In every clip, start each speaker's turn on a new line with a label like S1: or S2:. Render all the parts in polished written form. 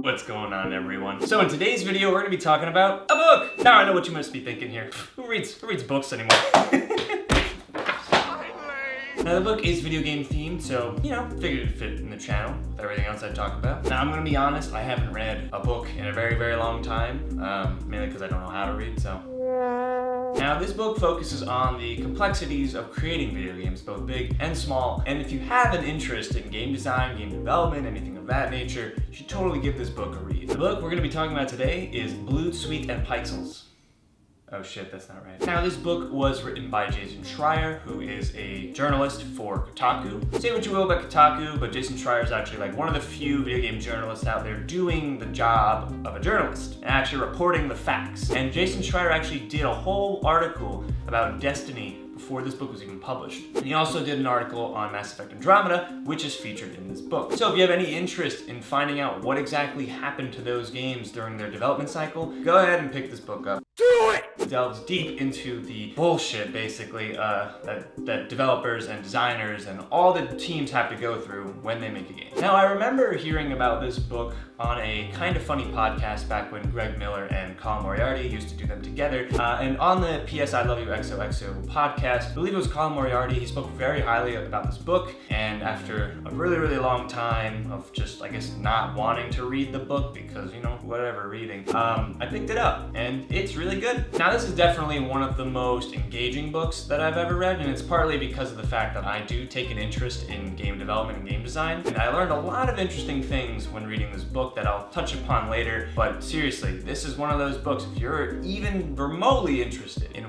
S1: What's going on, everyone? So in today's video, we're gonna be talking about a book. Now I know what you must be thinking here. Who reads books anymore? Now the book is video game themed, so, figured it'd fit in the channel with everything else I talk about. Now I'm gonna be honest, I haven't read a book in a very, very long time, mainly because I don't know how to read, so. Now this book focuses on the complexities of creating video games, both big and small, and if you have an interest in game design, game development, anything of that nature, you should totally give this book a read. The book we're gonna be talking about today is Blood, Sweat, and Pixels. Oh shit, that's not right. Now this book was written by Jason Schreier, who is a journalist for Kotaku. Say what you will about Kotaku, but Jason Schreier is actually like one of the few video game journalists out there doing the job of a journalist and actually reporting the facts. And Jason Schreier actually did a whole article about Destiny before this book was even published. And he also did an article on Mass Effect Andromeda, which is featured in this book. So if you have any interest in finding out what exactly happened to those games during their development cycle, go ahead and pick this book up. Do it! It delves deep into the bullshit, basically, that developers and designers and all the teams have to go through when they make a game. Now, I remember hearing about this book on a Kind of Funny podcast back when Greg Miller and Colin Moriarty used to do them together. And on the PS I Love You XOXO podcast, I believe it was Colin Moriarty, he spoke very highly about this book. And after a really, really long time of just, I guess, not wanting to read the book because, whatever, reading, I picked it up and it's really good. Now, this is definitely one of the most engaging books that I've ever read, and it's partly because of the fact that I do take an interest in game development and game design. And I learned a lot of interesting things when reading this book that I'll touch upon later, but seriously, this is one of those books, if you're even remotely interested in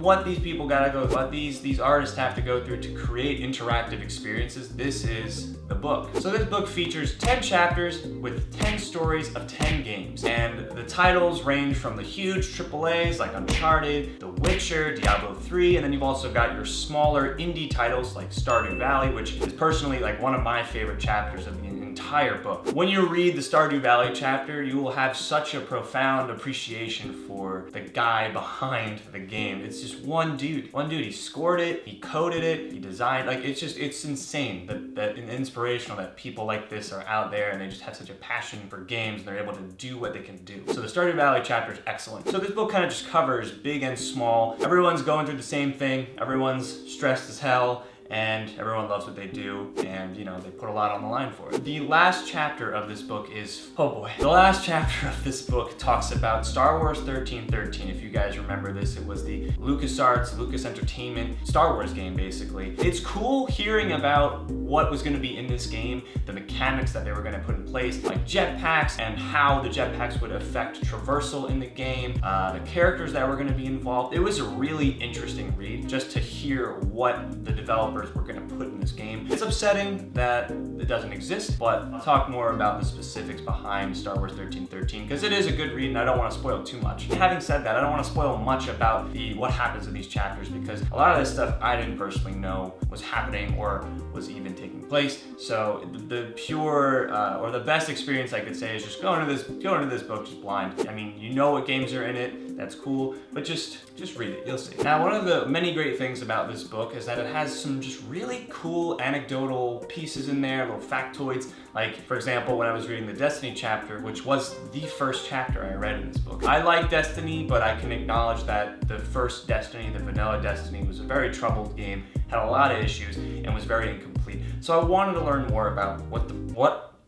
S1: what these people gotta go through, what these artists have to go through to create interactive experiences, this is the book. So this book features 10 chapters with 10 stories of 10 games, and the titles range from the huge AAAs like Uncharted, The Witcher, Diablo 3, and then you've also got your smaller indie titles like Stardew Valley, which is personally like one of my favorite chapters of the entire book. When you read the Stardew Valley chapter, you will have such a profound appreciation for the guy behind the game. It's just one dude, he scored it, he coded it, he designed, it's insane that and inspirational that people like this are out there and they just have such a passion for games and they're able to do what they can do. So the Stardew Valley chapter is excellent. So this book kind of just covers big and small. Everyone's going through the same thing, everyone's stressed as hell, and everyone loves what they do, and they put a lot on the line for it. The last chapter of this book is, the last chapter of this book talks about Star Wars 1313. If you guys remember this, it was the LucasArts, Lucas Entertainment Star Wars game, basically. It's cool hearing about what was gonna be in this game, the mechanics that they were gonna put in place, like jetpacks and how the jetpacks would affect traversal in the game, the characters that were gonna be involved. It was a really interesting read just to hear what the developers we're going to put in this game. It's upsetting that it doesn't exist, but I'll talk more about the specifics behind Star Wars 1313 because it is a good read and I don't want to spoil too much. Having said that, I don't want to spoil much about what happens in these chapters because a lot of this stuff I didn't personally know was happening or was even taking place. So the pure or the best experience I could say is just go into this book just blind. I mean, you know what games are in it, that's cool, but just read it, you'll see. Now, one of the many great things about this book is that it has some just really cool anecdotal pieces in there, little factoids. Like, for example, when I was reading the Destiny chapter, which was the first chapter I read in this book. I like Destiny, but I can acknowledge that the first Destiny, the vanilla Destiny, was a very troubled game, had a lot of issues, and was very incomplete. So I wanted to learn more about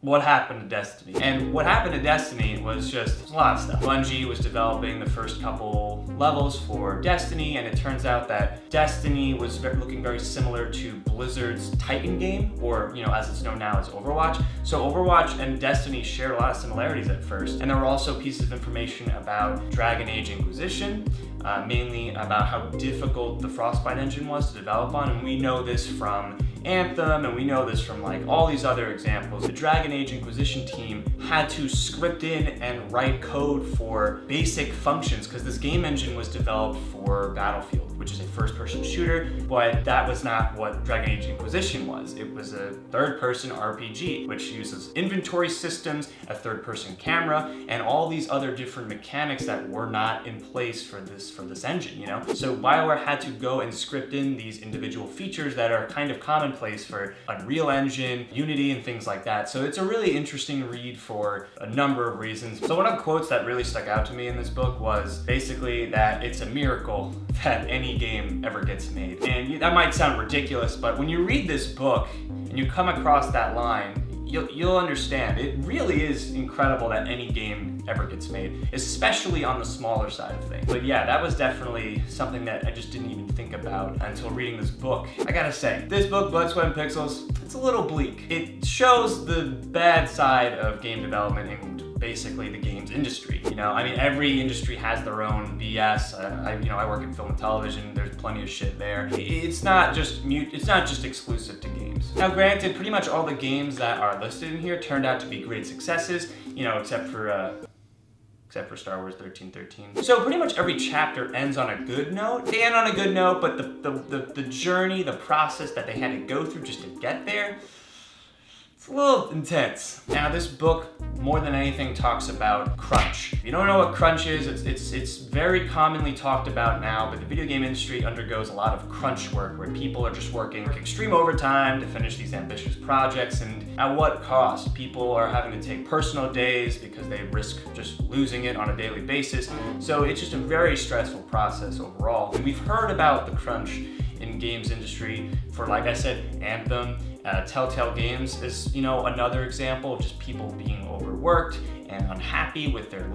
S1: what happened to Destiny. And what happened to Destiny was just a lot of stuff. Bungie was developing the first couple levels for Destiny, and it turns out that Destiny was looking very similar to Blizzard's Titan game, or as it's known now as Overwatch. So Overwatch and Destiny shared a lot of similarities at first, and there were also pieces of information about Dragon Age Inquisition, mainly about how difficult the Frostbite engine was to develop on, and we know this from Anthem, and we know this from all these other examples. The Dragon Age Inquisition team had to script in and write code for basic functions because this game engine was developed for Battlefield, which is a first-person shooter, but that was not what Dragon Age Inquisition was. It was a third-person RPG, which uses inventory systems, a third-person camera, and all these other different mechanics that were not in place for this engine, So BioWare had to go and script in these individual features that are kind of common in place for Unreal Engine, Unity, and things like that. So it's a really interesting read for a number of reasons. So one of the quotes that really stuck out to me in this book was basically that it's a miracle that any game ever gets made. And that might sound ridiculous, but when you read this book and you come across that line, you'll understand. It really is incredible that any game ever gets made, especially on the smaller side of things. But yeah, that was definitely something that I just didn't even think about until reading this book. I gotta say, this book, Blood, Sweat, and Pixels, it's a little bleak. It shows the bad side of game development and basically the games industry. You know, I mean, every industry has their own BS. I work in film and television. There's plenty of shit there. It's not just exclusive to games. Now, granted, pretty much all the games that are listed in here turned out to be great successes. You know, except for Star Wars 1313. So pretty much every chapter ends on a good note. They end on a good note, but the journey, the process that they had to go through just to get there, it's a little intense. Now, this book, more than anything, talks about crunch. If you don't know what crunch is, it's very commonly talked about now, but the video game industry undergoes a lot of crunch work where people are just working extreme overtime to finish these ambitious projects, and at what cost? People are having to take personal days because they risk just losing it on a daily basis. So it's just a very stressful process overall. And we've heard about the crunch in games industry for, like I said, Anthem. Telltale Games is, another example of just people being overworked and unhappy with their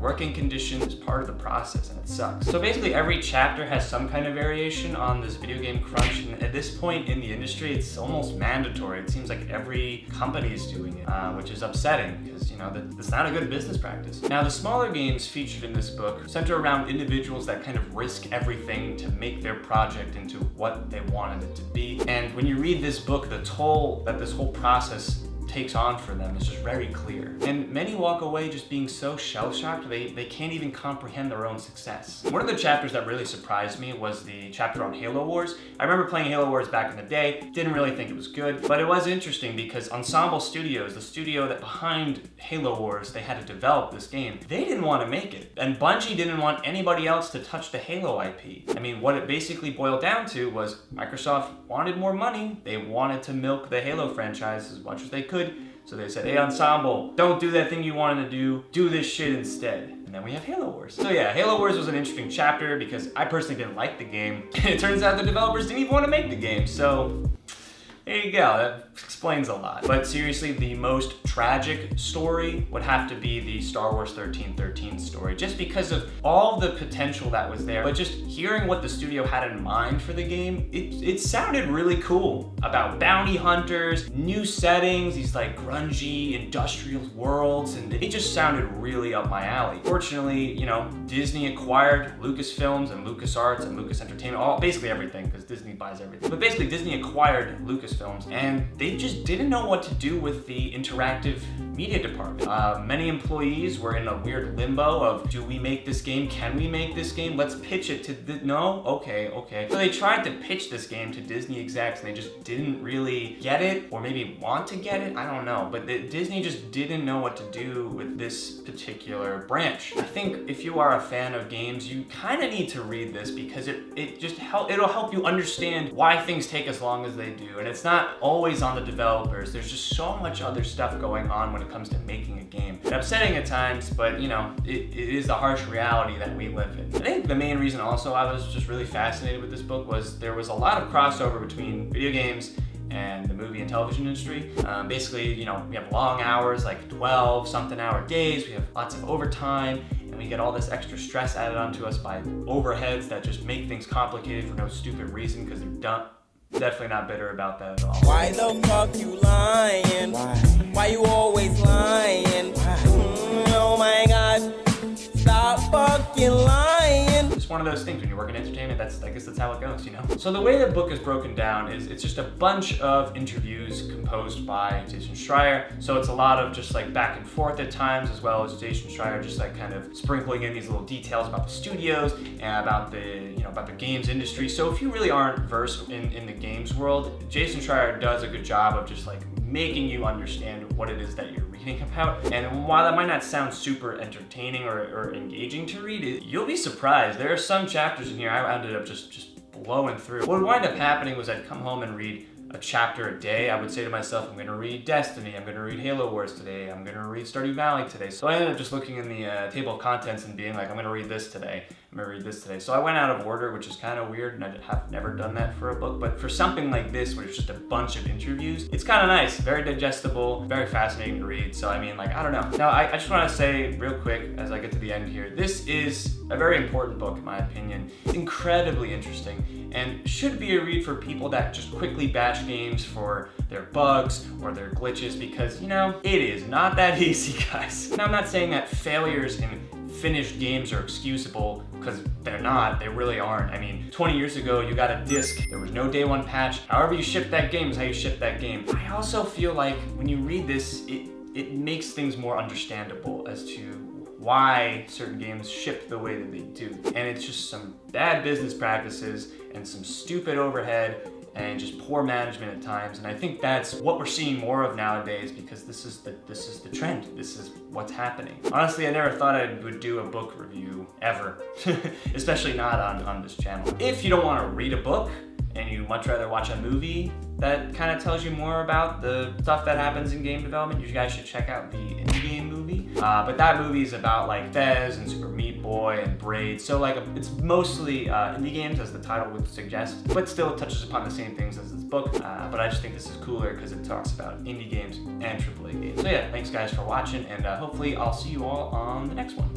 S1: working conditions. It's part of the process and it sucks. So basically every chapter has some kind of variation on this video game crunch, and at this point in the industry it's almost mandatory. It seems like every company is doing it, which is upsetting because that's not a good business practice. Now, the smaller games featured in this book center around individuals that kind of risk everything to make their project into what they wanted it to be. And when you read this book, the toll that this whole process takes on for them is just very clear. And many walk away just being so shell-shocked they can't even comprehend their own success. One of the chapters that really surprised me was the chapter on Halo Wars. I remember playing Halo Wars back in the day, didn't really think it was good, but it was interesting because Ensemble Studios, the studio that behind Halo Wars, they had to develop this game, they didn't want to make it. And Bungie didn't want anybody else to touch the Halo IP. I mean, what it basically boiled down to was Microsoft wanted more money. They wanted to milk the Halo franchise as much as they could. So they said, hey, Ensemble, don't do that thing you wanted to do this shit instead. And then we have Halo Wars. So yeah, Halo Wars was an interesting chapter because I personally didn't like the game. And it turns out the developers didn't even want to make the game. So there you go, that explains a lot. But seriously, the most tragic story would have to be the Star Wars 1313 story, just because of all the potential that was there. But just hearing what the studio had in mind for the game, it sounded really cool. About bounty hunters, new settings, these like grungy industrial worlds, and it just sounded really up my alley. Fortunately, Disney acquired Lucasfilms and LucasArts and Lucas Entertainment, basically everything, because Disney buys everything. But basically, Disney acquired Lucasfilms, and they just didn't know what to do with the interactive media department. Many employees were in a weird limbo of, do we make this game? Can we make this game? Let's pitch it to no? Okay. So they tried to pitch this game to Disney execs and they just didn't really get it, or maybe want to get it, I don't know. But Disney just didn't know what to do with this particular branch. I think if you are a fan of games, you kind of need to read this because it'll help you understand why things take as long as they do. And it's not always on the developers. There's just so much other stuff going on when it comes to making a game. It's upsetting at times, but it is the harsh reality that we live in. I think the main reason also I was just really fascinated with this book was there was a lot of crossover between video games and the movie and television industry. Basically, we have long hours, like 12-something hour days, we have lots of overtime, and we get all this extra stress added onto us by overheads that just make things complicated for no stupid reason because they're dumb. Definitely not bitter about that at all.
S2: Why the fuck you lying? Why you always lying? Oh my god, stop fucking lying.
S1: It's one of those things when you work in entertainment, I guess that's how it goes, So the way the book is broken down is it's just a bunch of interviews composed by Jason Schreier. So it's a lot of just like back and forth at times, as well as Jason Schreier just like kind of sprinkling in these little details about the studios and about the games industry. So if you really aren't versed in the games world, Jason Schreier does a good job of just like making you understand what it is that you're reading about. And while that might not sound super entertaining or engaging to read, you'll be surprised. There are some chapters in here I ended up just blowing through. What would wind up happening was I'd come home and read a chapter a day, I would say to myself, I'm gonna read Destiny, I'm gonna read Halo Wars today, I'm gonna read Stardew Valley today. So I ended up just looking in the table of contents and being like, I'm gonna read this today, I'm gonna read this today. So I went out of order, which is kind of weird, and I have never done that for a book, but for something like this, where it's just a bunch of interviews, it's kind of nice, very digestible, very fascinating to read. So I mean, like, I don't know. Now, I just wanna say real quick, as I get to the end here, this is a very important book, in my opinion. It's incredibly interesting, and should be a read for people that just quickly bash games for their bugs or their glitches, because, you know, it is not that easy, guys. Now, I'm not saying that failures in finished games are excusable, because they're not, they really aren't. I mean, 20 years ago, you got a disc, there was no day one patch. However you ship that game is how you ship that game. I also feel like when you read this, it makes things more understandable as to why certain games ship the way that they do. And it's just some bad business practices and some stupid overhead and just poor management at times. And I think that's what we're seeing more of nowadays, because this is the trend. This is what's happening. Honestly, I never thought I would do a book review ever, especially not on this channel. If you don't want to read a book and you'd much rather watch a movie that kind of tells you more about the stuff that happens in game development, you guys should check out the Indie Game Movie. But that movie is about like Fez and Super Meat Boy and Braid. So like it's mostly indie games, as the title would suggest, but still touches upon the same things as this book. But I just think this is cooler because it talks about indie games and AAA games. So yeah, thanks guys for watching, and hopefully I'll see you all on the next one.